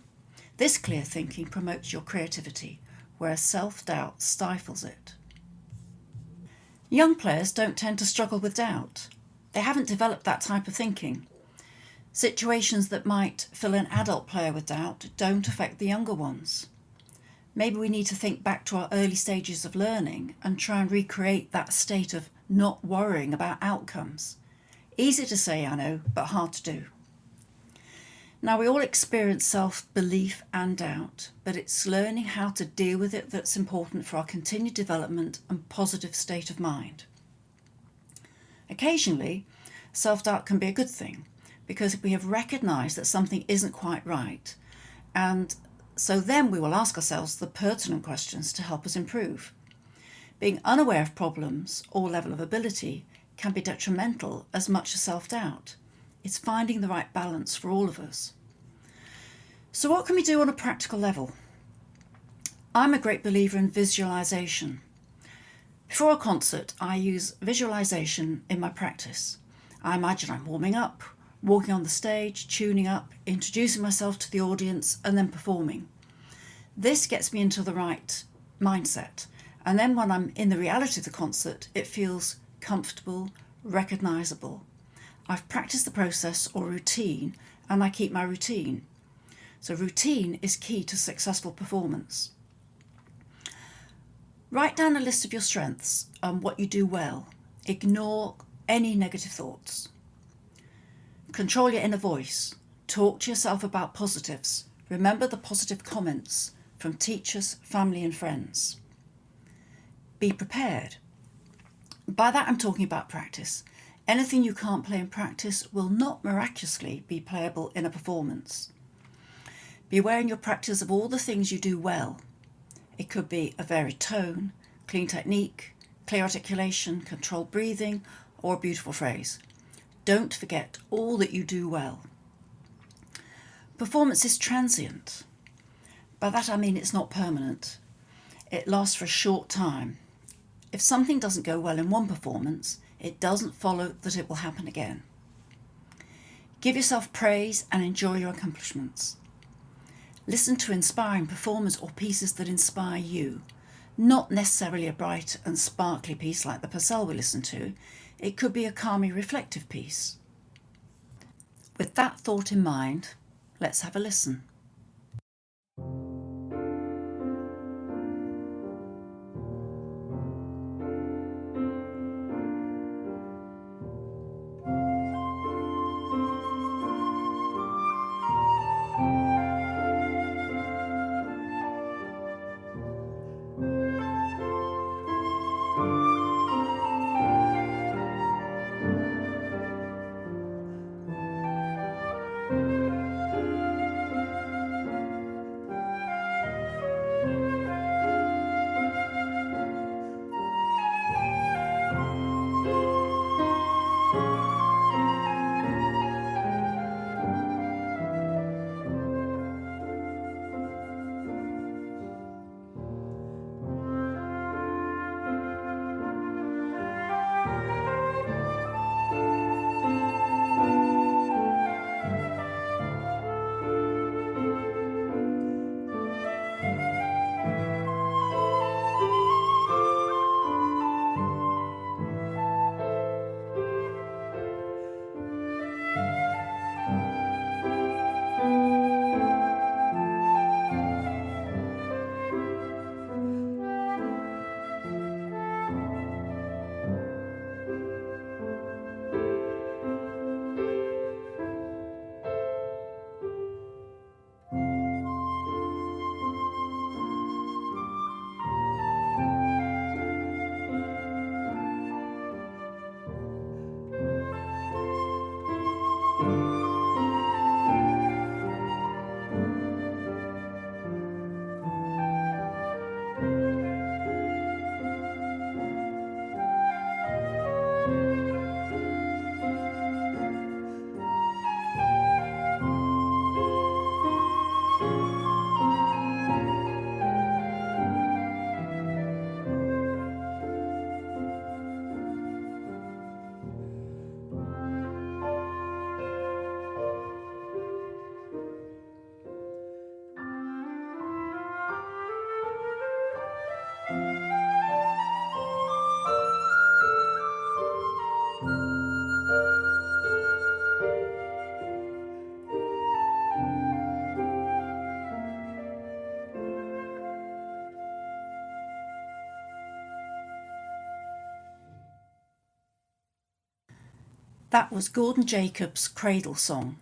This clear thinking promotes your creativity, whereas self-doubt stifles it. Young players don't tend to struggle with doubt. They haven't developed that type of thinking. Situations that might fill an adult player with doubt don't affect the younger ones. Maybe we need to think back to our early stages of learning and try and recreate that state of not worrying about outcomes. Easy to say, I know, but hard to do. Now, we all experience self-belief and doubt, but it's learning how to deal with it that's important for our continued development and positive state of mind. Occasionally, self-doubt can be a good thing because we have recognised that something isn't quite right, and so then we will ask ourselves the pertinent questions to help us improve. Being unaware of problems or level of ability can be detrimental as much as self-doubt. It's finding the right balance for all of us. So what can we do on a practical level? I'm a great believer in visualisation. Before a concert, I use visualisation in my practice. I imagine I'm warming up, walking on the stage, tuning up, introducing myself to the audience, and then performing. This gets me into the right mindset, and then when I'm in the reality of the concert, it feels comfortable, recognisable. I've practiced the process or routine, and I keep my routine. So routine is key to successful performance. Write down a list of your strengths and what you do well. Ignore any negative thoughts. Control your inner voice. Talk to yourself about positives. Remember the positive comments from teachers, family and friends. Be prepared. By that I'm talking about practice. Anything you can't play in practice will not miraculously be playable in a performance. Be aware in your practice of all the things you do well. It could be a varied tone, clean technique, clear articulation, controlled breathing, or a beautiful phrase. Don't forget all that you do well. Performance is transient. By that I mean it's not permanent. It lasts for a short time. If something doesn't go well in one performance, it doesn't follow that it will happen again. Give yourself praise and enjoy your accomplishments. Listen to inspiring performers or pieces that inspire you, not necessarily a bright and sparkly piece like the Purcell we listen to. It could be a calmly reflective piece. With that thought in mind, let's have a listen. That was Gordon Jacobs' Cradle Song.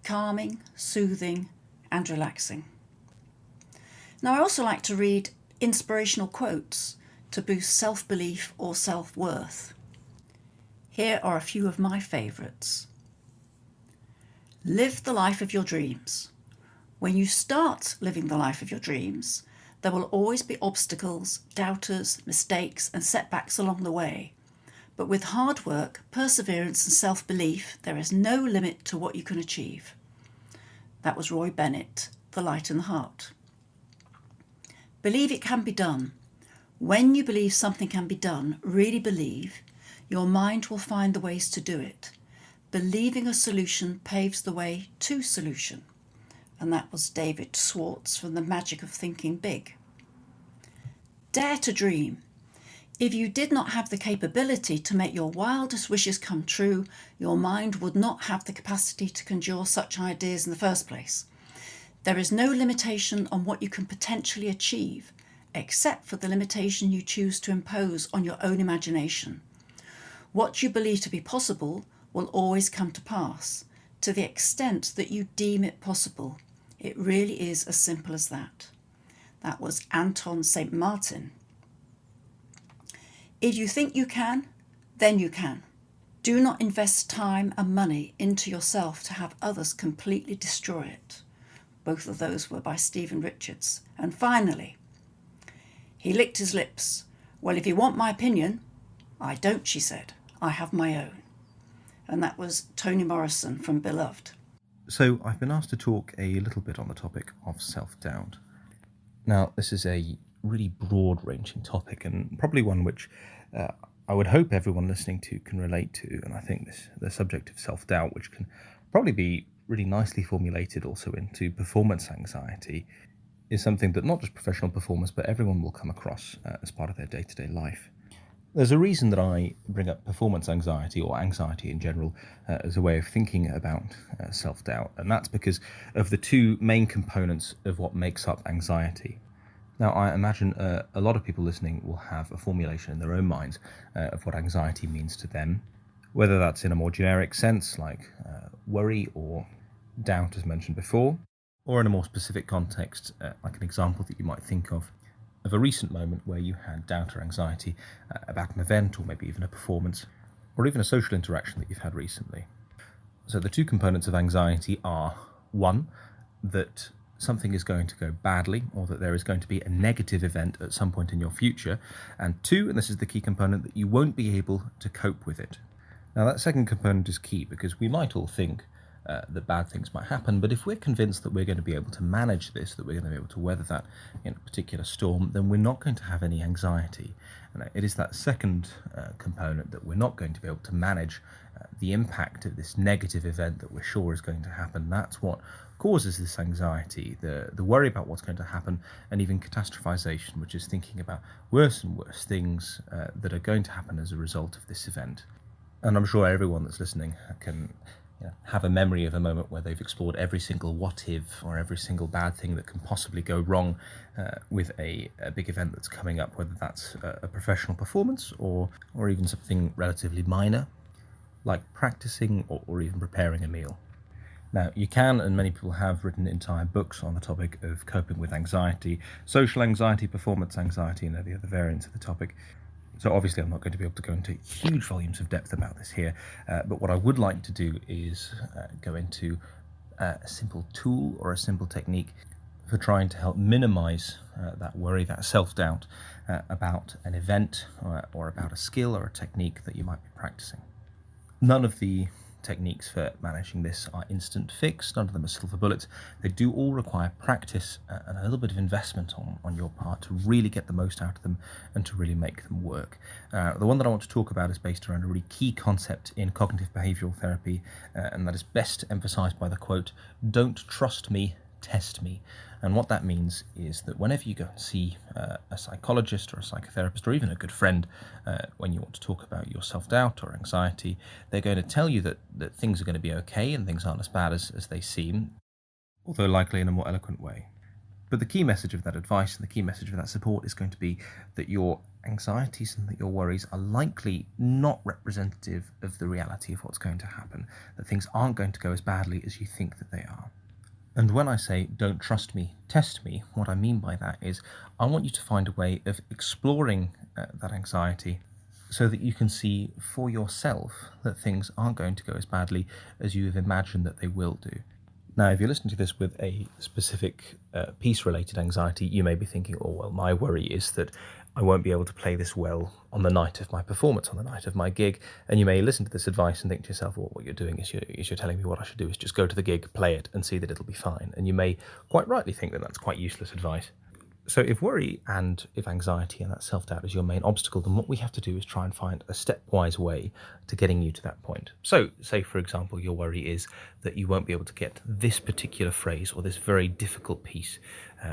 calming, soothing and relaxing. Now I also like to read inspirational quotes to boost self-belief or self-worth. Here are a few of my favourites. Live the life of your dreams. When you start living the life of your dreams, there will always be obstacles, doubters, mistakes and setbacks along the way. But with hard work, perseverance and self-belief, there is no limit to what you can achieve. That was Roy Bennett, The Light in the Heart. Believe it can be done. When you believe something can be done, really believe, your mind will find the ways to do it. Believing a solution paves the way to solution. And that was David Schwartz from The Magic of Thinking Big. Dare to dream. If you did not have the capability to make your wildest wishes come true, your mind would not have the capacity to conjure such ideas in the first place. There is no limitation on what you can potentially achieve, except for the limitation you choose to impose on your own imagination. What you believe to be possible will always come to pass, to the extent that you deem it possible. It really is as simple as that. That was Anton St. Martin. If you think you can, then you can. Do not invest time and money into yourself to have others completely destroy it. Both of those were by Stephen Richards. And finally, he licked his lips. Well, if you want my opinion, I don't, she said. I have my own. And that was Toni Morrison from Beloved. So I've been asked to talk a little bit on the topic of self-doubt. Now, this is a really broad-ranging topic and probably one which I would hope everyone listening to can relate to. And I think the subject of self-doubt, which can probably be really nicely formulated also into performance anxiety, is something that not just professional performers, but everyone will come across as part of their day-to-day life. There's a reason that I bring up performance anxiety or anxiety in general as a way of thinking about self-doubt, and that's because of the two main components of what makes up anxiety. Now, I imagine a lot of people listening will have a formulation in their own minds of what anxiety means to them, whether that's in a more generic sense like worry or doubt as mentioned before, or in a more specific context like an example that you might think of a recent moment where you had doubt or anxiety about an event or maybe even a performance or even a social interaction that you've had recently. So the two components of anxiety are, one, that something is going to go badly or that there is going to be a negative event at some point in your future, and two, and this is the key component, that you won't be able to cope with it. Now that second component is key because we might all think that bad things might happen, but if we're convinced that we're going to be able to manage this, that we're going to be able to weather that in a particular storm, then we're not going to have any anxiety. And it is that second component that we're not going to be able to manage the impact of this negative event that we're sure is going to happen. That's what causes this anxiety, the worry about what's going to happen, and even catastrophization, which is thinking about worse and worse things that are going to happen as a result of this event. And I'm sure everyone that's listening can have a memory of a moment where they've explored every single what if or every single bad thing that can possibly go wrong with a big event that's coming up, whether that's a professional performance or even something relatively minor like practicing or even preparing a meal. Now, you can, and many people have, written entire books on the topic of coping with anxiety, social anxiety, performance anxiety, and the other variants of the topic. So obviously I'm not going to be able to go into huge volumes of depth about this here, but what I would like to do is go into a simple tool or a simple technique for trying to help minimize that worry, that self-doubt about an event or about a skill or a technique that you might be practicing. None of the techniques for managing this are instant fix, none of them are silver bullets. They do all require practice and a little bit of investment on your part to really get the most out of them and to really make them work. The one that I want to talk about is based around a really key concept in cognitive behavioral therapy, and that is best emphasized by the quote, "Don't trust me, test me." And what that means is that whenever you go and see a psychologist or a psychotherapist or even a good friend, when you want to talk about your self-doubt or anxiety, they're going to tell you that things are going to be okay and things aren't as bad as they seem, although likely in a more eloquent way. But the key message of that advice and the key message of that support is going to be that your anxieties and that your worries are likely not representative of the reality of what's going to happen, that things aren't going to go as badly as you think that they are. And when I say don't trust me, test me, what I mean by that is I want you to find a way of exploring that anxiety so that you can see for yourself that things aren't going to go as badly as you have imagined that they will do. Now, if you're listening to this with a specific piece-related anxiety, you may be thinking, oh, well, my worry is that I won't be able to play this well on the night of my performance, on the night of my gig. And you may listen to this advice and think to yourself, well, what you're doing is you're telling me what I should do is just go to the gig, play it, and see that it'll be fine. And you may quite rightly think that that's quite useless advice. So if worry and if anxiety and that self-doubt is your main obstacle, then what we have to do is try and find a stepwise way to getting you to that point. So say, for example, your worry is that you won't be able to get this particular phrase or this very difficult piece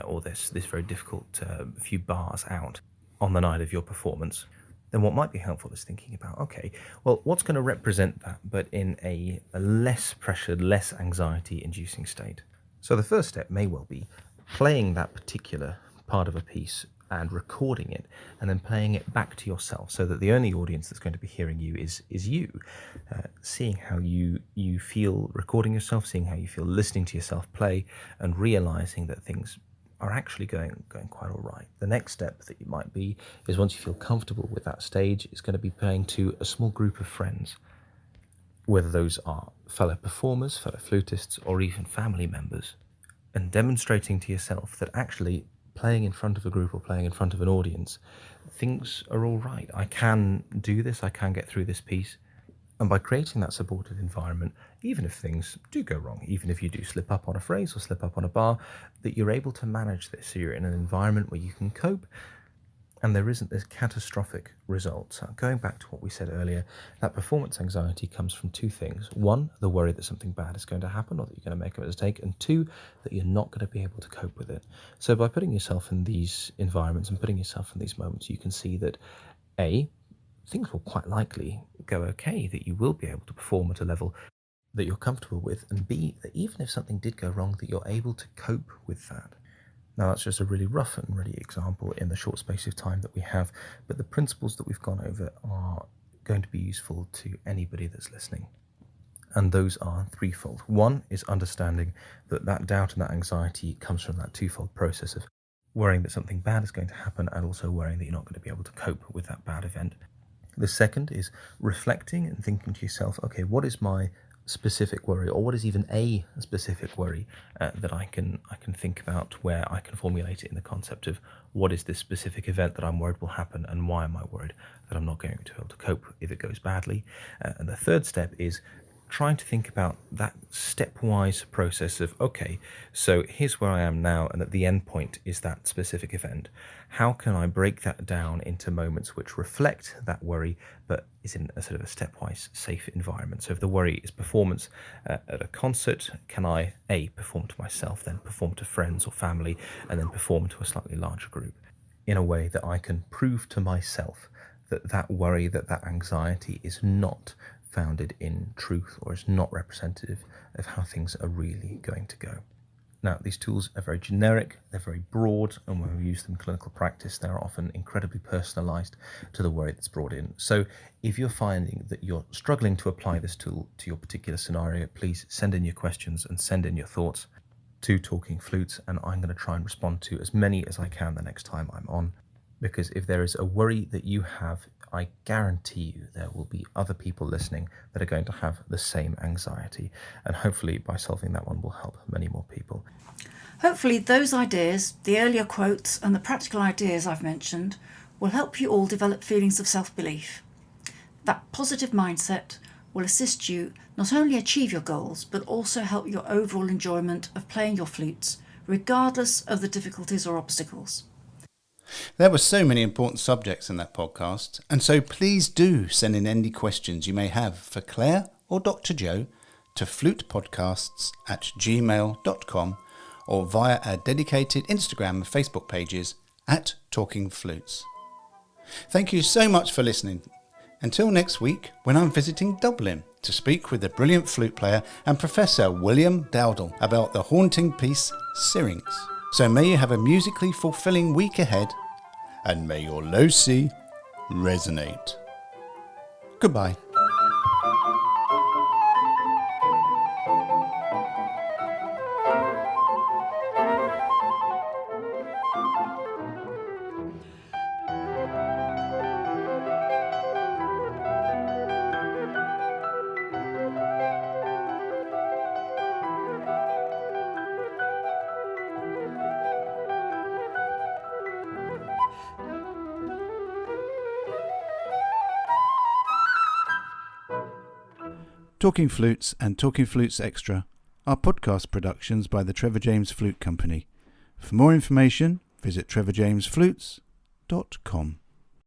or this very difficult few bars out on the night of your performance. Then what might be helpful is thinking about, okay, well, what's going to represent that, but in a less pressured, less anxiety-inducing state? So the first step may well be playing that particular part of a piece and recording it and then playing it back to yourself so that the only audience that's going to be hearing you is you, seeing how you feel recording yourself, seeing how you feel listening to yourself play, and realizing that things are actually going quite all right. The next step that you might be is, once you feel comfortable with that stage, is going to be playing to a small group of friends, whether those are fellow performers, fellow flutists, or even family members, and demonstrating to yourself that actually playing in front of a group or playing in front of an audience, things are all right. I can do this, I can get through this piece. And by creating that supportive environment, even if things do go wrong, even if you do slip up on a phrase or slip up on a bar, that you're able to manage this. So you're in an environment where you can cope and there isn't this catastrophic result. So going back to what we said earlier, that performance anxiety comes from two things. One, the worry that something bad is going to happen or that you're going to make a mistake. And two, that you're not going to be able to cope with it. So by putting yourself in these environments and putting yourself in these moments, you can see that A, things will quite likely go okay, that you will be able to perform at a level that you're comfortable with, and B, that even if something did go wrong, that you're able to cope with that. Now, that's just a really rough and ready example in the short space of time that we have, but the principles that we've gone over are going to be useful to anybody that's listening. And those are threefold. One is understanding that that doubt and that anxiety comes from that twofold process of worrying that something bad is going to happen and also worrying that you're not going to be able to cope with that bad event. The second is reflecting and thinking to yourself, okay, what is my specific worry, or what is even a specific worry that I can think about, where I can formulate it in the concept of what is this specific event that I'm worried will happen, and why am I worried that I'm not going to be able to cope if it goes badly. And the third step is trying to think about that stepwise process of, okay, so here's where I am now, and at the end point is that specific event. How can I break that down into moments which reflect that worry, but is in a sort of a stepwise safe environment? So if the worry is performance at a concert, can I A, perform to myself, then perform to friends or family, and then perform to a slightly larger group in a way that I can prove to myself that that worry, that anxiety is not founded in truth or is not representative of how things are really going to go. Now, these tools are very generic, they're very broad, and when we use them in clinical practice, they're often incredibly personalised to the worry that's brought in. So if you're finding that you're struggling to apply this tool to your particular scenario, please send in your questions and send in your thoughts to Talking Flutes, and I'm going to try and respond to as many as I can the next time I'm on. Because if there is a worry that you have, I guarantee you there will be other people listening that are going to have the same anxiety. And hopefully by solving that one will help many more people. Hopefully those ideas, the earlier quotes and the practical ideas I've mentioned will help you all develop feelings of self-belief. That positive mindset will assist you not only achieve your goals, but also help your overall enjoyment of playing your flutes, regardless of the difficulties or obstacles. There were so many important subjects in that podcast, and so please do send in any questions you may have for Clare or Dr Joe to flutepodcasts@gmail.com or via our dedicated Instagram and Facebook pages @TalkingFlutes. Thank you so much for listening. Until next week, when I'm visiting Dublin to speak with the brilliant flute player and Professor William Dowdall about the haunting piece Syrinx. So may you have a musically fulfilling week ahead, and may your low C resonate. Goodbye. Talking Flutes and Talking Flutes Extra are podcast productions by the Trevor James Flute Company. For more information, visit trevorjamesflutes.com.